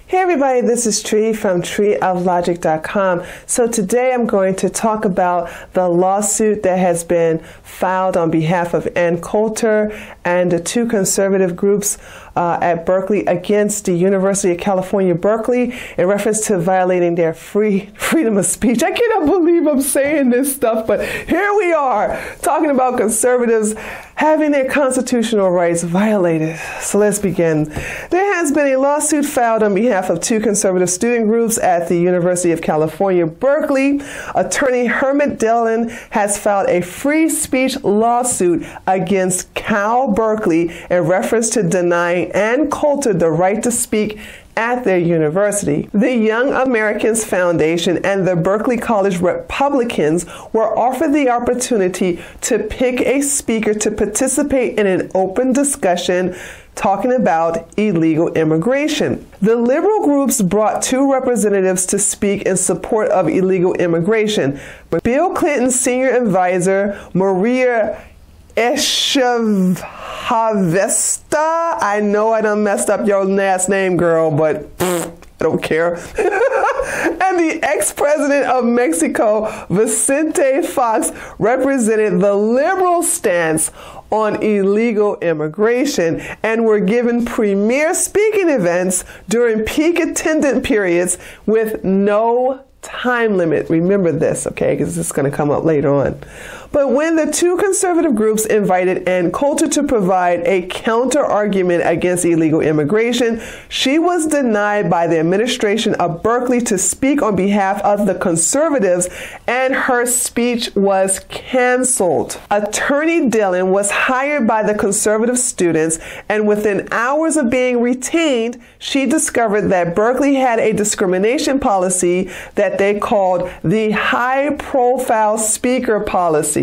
Hey everybody, this is Tree from treeoflogic.com. So today I'm going to talk about the lawsuit that has been filed on behalf of Coulter and the two conservative groups at Berkeley against the University of California, Berkeley, in reference to violating their freedom of speech. I cannot believe I'm saying this stuff, but here we are talking about conservatives having their constitutional rights violated. So let's begin. There has been a lawsuit filed on behalf of two conservative student groups at the University of California, Berkeley. Attorney Herman Dillon has filed a free speech lawsuit against Cal Berkeley in reference to denying Ann Coulter the right to speak at their university. The Young Americans Foundation and the Berkeley College Republicans were offered the opportunity to pick a speaker to participate in an open discussion talking about illegal immigration. The liberal groups brought two representatives to speak in support of illegal immigration. Bill Clinton's senior advisor, Maria Echevarria. I know I done messed up your last name, girl, but I don't care. And the ex-president of Mexico, Vicente Fox, represented the liberal stance on illegal immigration and were given premier speaking events during peak attendance periods with no time limit. Remember this, okay, because this is going to come up later on. But when the two conservative groups invited Ann Coulter to provide a counter argument against illegal immigration, she was denied by the administration of Berkeley to speak on behalf of the conservatives, and her speech was canceled. Attorney Dillon was hired by the conservative students, and within hours of being retained, she discovered that Berkeley had a discrimination policy that they called the high-profile speaker policy.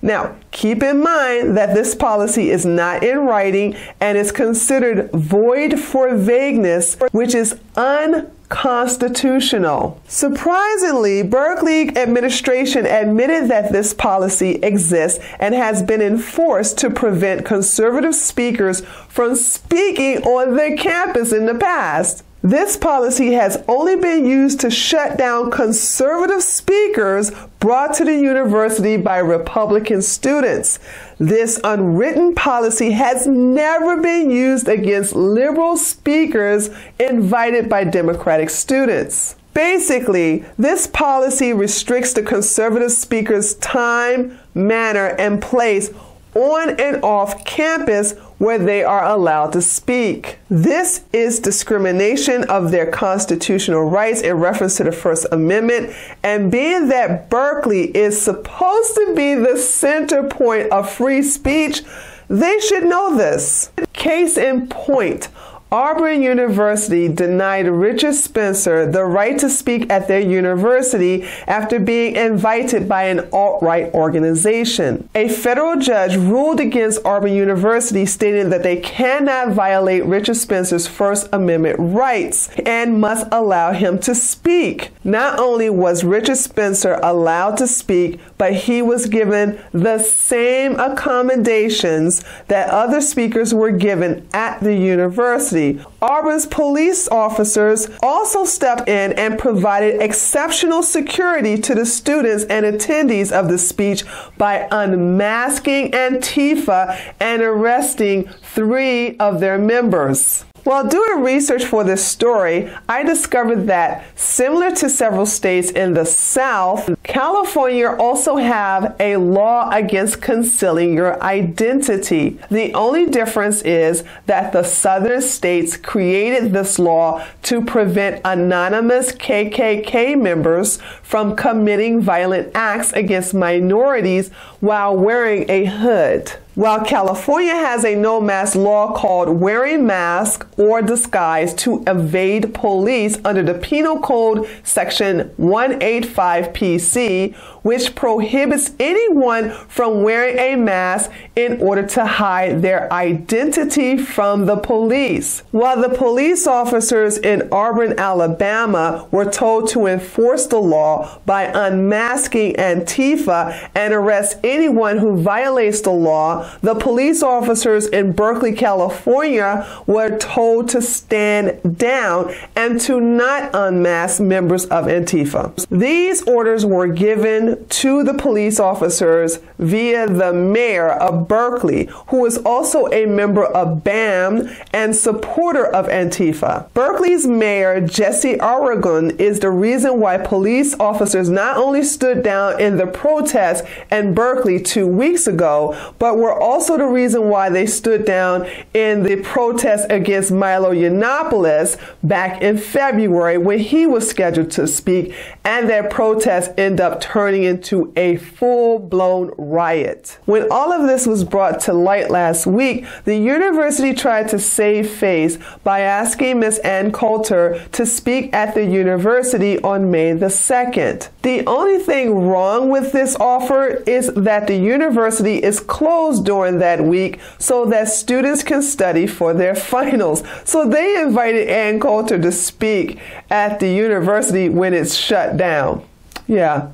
Now, keep in mind that this policy is not in writing and is considered void for vagueness, which is unconstitutional. Surprisingly, Berkeley administration admitted that this policy exists and has been enforced to prevent conservative speakers from speaking on their campus in the past. This policy has only been used to shut down conservative speakers brought to the university by Republican students. This unwritten policy has never been used against liberal speakers invited by Democratic students. Basically, this policy restricts the conservative speaker's time, manner, and place on and off campus where they are allowed to speak. This is discrimination of their constitutional rights in reference to the First Amendment, and being that Berkeley is supposed to be the center point of free speech, they should know this. Case in point, Auburn University denied Richard Spencer the right to speak at their university after being invited by an alt-right organization. A federal judge ruled against Auburn University, stating that they cannot violate Richard Spencer's First Amendment rights and must allow him to speak. Not only was Richard Spencer allowed to speak, but he was given the same accommodations that other speakers were given at the university. Auburn's police officers also stepped in and provided exceptional security to the students and attendees of the speech by unmasking Antifa and arresting 3 of their members. While doing research for this story, I discovered that, similar to several states in the South, California also have a law against concealing your identity. The only difference is that the southern states created this law to prevent anonymous KKK members from committing violent acts against minorities while wearing a hood. While California has a no-mask law called wearing mask or disguise to evade police under the Penal Code Section 185 PC, which prohibits anyone from wearing a mask in order to hide their identity from the police. While the police officers in Auburn, Alabama were told to enforce the law by unmasking Antifa and arrest anyone who violates the law, Meanwhile, the police officers in Berkeley, California were told to stand down and to not unmask members of Antifa. These orders were given to the police officers via the mayor of Berkeley, who is also a member of BAM and supporter of Antifa. Berkeley's mayor, Jesse Aragon, is the reason why police officers not only stood down in the protest in Berkeley 2 weeks ago, but were also the reason why they stood down in the protest against Milo Yiannopoulos back in February when he was scheduled to speak, and that protest ended up turning into a full-blown riot. When all of this was brought to light last week, the university tried to save face by asking Miss Ann Coulter to speak at the university on May the 2nd. The only thing wrong with this offer is that the university is closed during that week so that students can study for their finals. So they invited Ann Coulter to speak at the university when it's shut down. Yeah,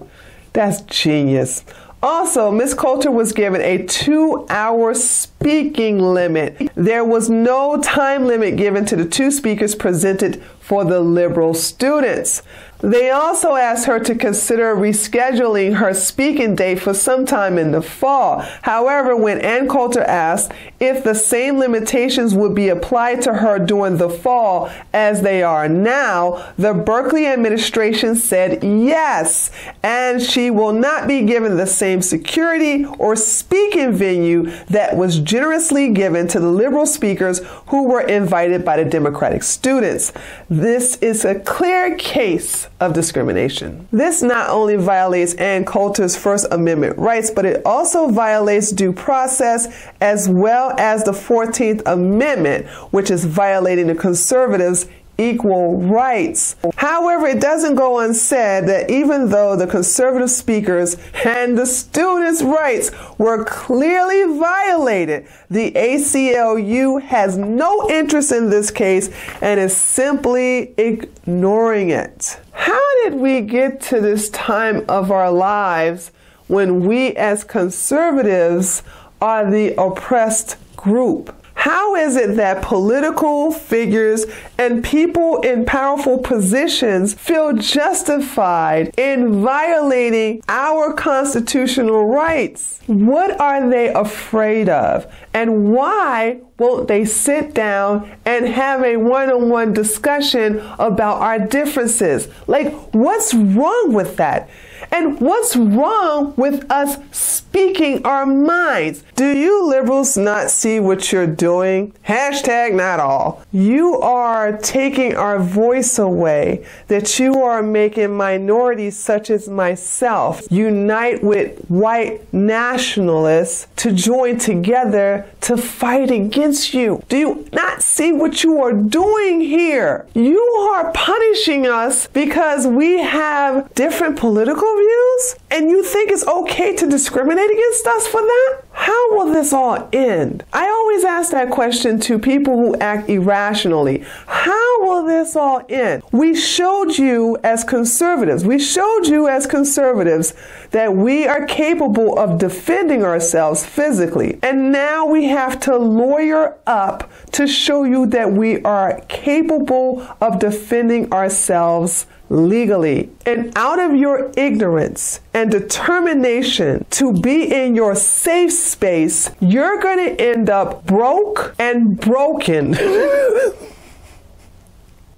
that's genius. Also, Ms. Coulter was given a 2-hour speaking limit. There was no time limit given to the 2 speakers presented for the liberal students. They also asked her to consider rescheduling her speaking date for sometime in the fall. However, when Ann Coulter asked if the same limitations would be applied to her during the fall as they are now, the Berkeley administration said yes, and she will not be given the same security or speaking venue that was generously given to the liberal speakers who were invited by the Democratic students. This is a clear case of discrimination. This not only violates Ann Coulter's First Amendment rights, but it also violates due process as well as the 14th Amendment, which is violating the conservatives' equal rights. However, it doesn't go unsaid that even though the conservative speakers and the students' rights were clearly violated, the ACLU has no interest in this case and is simply ignoring it. How did we get to this time of our lives when we as conservatives are the oppressed group? How is it that political figures and people in powerful positions feel justified in violating our constitutional rights? What are they afraid of? And why won't they sit down and have a one-on-one discussion about our differences? Like, what's wrong with that? And what's wrong with us speaking our minds? Do you liberals not see what you're doing? Hashtag not all. You are taking our voice away, that you are making minorities such as myself unite with white nationalists to join together to fight against you. Do you not see what you are doing here? You are punishing us because we have different political views, and you think it's okay to discriminate against us for that? How will this all end? I always ask that question to people who act irrationally. How will this all end? We showed you as conservatives, that we are capable of defending ourselves physically. And now we have to lawyer up to show you that we are capable of defending ourselves legally. And out of your ignorance and determination to be in your safe space, you're going to end up broke and broken.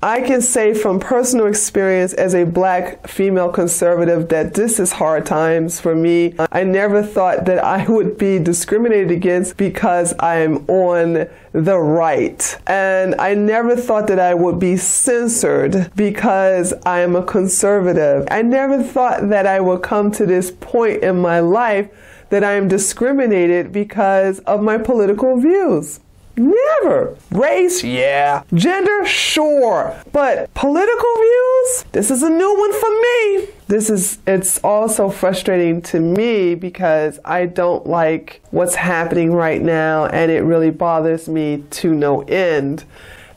I can say from personal experience as a black female conservative that this is hard times for me. I never thought that I would be discriminated against because I'm on the right. And I never thought that I would be censored because I am a conservative. I never thought that I would come to this point in my life that I am discriminated because of my political views. Never. Race, yeah. Gender, sure. But political views? This is a new one for me. It's also frustrating to me because I don't like what's happening right now, and it really bothers me to no end.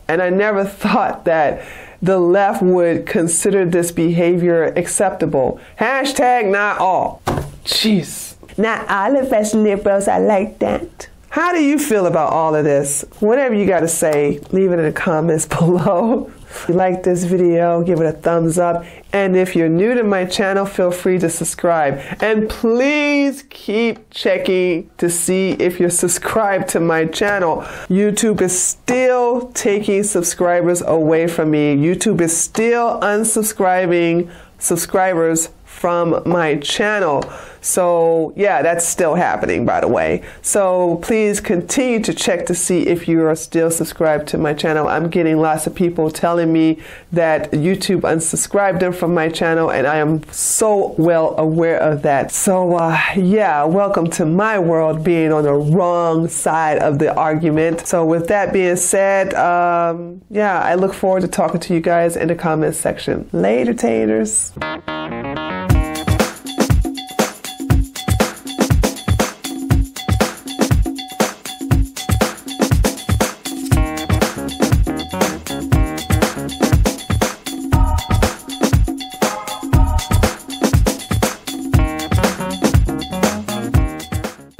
And I never thought that the left would consider this behavior acceptable. Hashtag not all. Jeez. Not all of us liberals are like that. How do you feel about all of this? Whatever you got to say, leave it in the comments below. If you like this video, give it a thumbs up. And if you're new to my channel, feel free to subscribe. And please keep checking to see if you're subscribed to my channel. YouTube is still taking subscribers away from me. YouTube is still unsubscribing subscribers from my channel. So yeah, that's still happening, by the way. So please continue to check to see if you are still subscribed to my channel. I'm getting lots of people telling me that YouTube unsubscribed them from my channel, and I am so well aware of that. So yeah, welcome to my world, being on the wrong side of the argument. So with that being said, yeah, I look forward to talking to you guys in the comments section. Later, taters.